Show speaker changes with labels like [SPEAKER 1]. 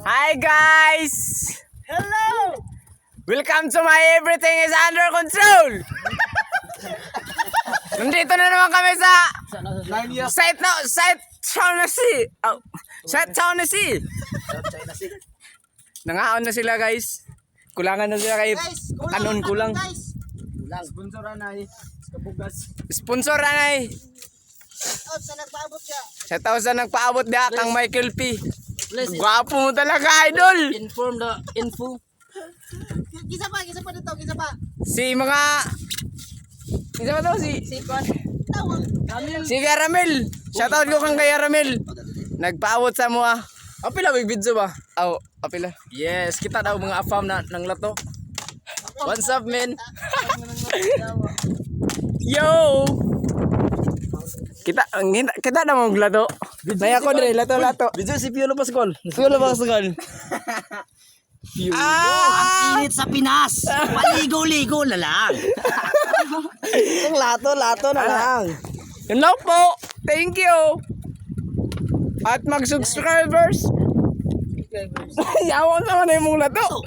[SPEAKER 1] Hi guys!
[SPEAKER 2] Hello!
[SPEAKER 1] Welcome to my Everything is Under Control! Nandito na naman kami sa Site Shaughnessy. Site Shaughnessy. Nangaon na sila guys. Kulangan na sila kay kanon kulang.
[SPEAKER 2] Sponsoran na kabugas.
[SPEAKER 1] Sponsor anay.
[SPEAKER 2] Out sa nagpaabot siya.
[SPEAKER 1] Sa tao sa nagpaabot dia kang Michael P. Gwapo mo talaga idol.
[SPEAKER 3] Inform the info.
[SPEAKER 2] Gisa pa dito, gisa pa.
[SPEAKER 1] Si mga isa ba to si
[SPEAKER 2] Tawag.
[SPEAKER 1] Si Caramel. Shoutout ko kang kay Caramel. Nagpaabot sa mo ah.
[SPEAKER 3] Apila may video ba?
[SPEAKER 1] Aw, apila.
[SPEAKER 3] Yes, kita daw mga afam na ng lato. What's up, man?
[SPEAKER 1] Yo. Kita na mong lato. Naya ko dire lato.
[SPEAKER 3] Video si Piolo Pascual.
[SPEAKER 1] Sulo ba sa
[SPEAKER 3] Ang init sa Pinas. Paligo-ligo na lang.
[SPEAKER 2] Ang lato na lang.
[SPEAKER 1] Hello po. Thank you. At mag-subscribers. Yawan naman na yung mong lato.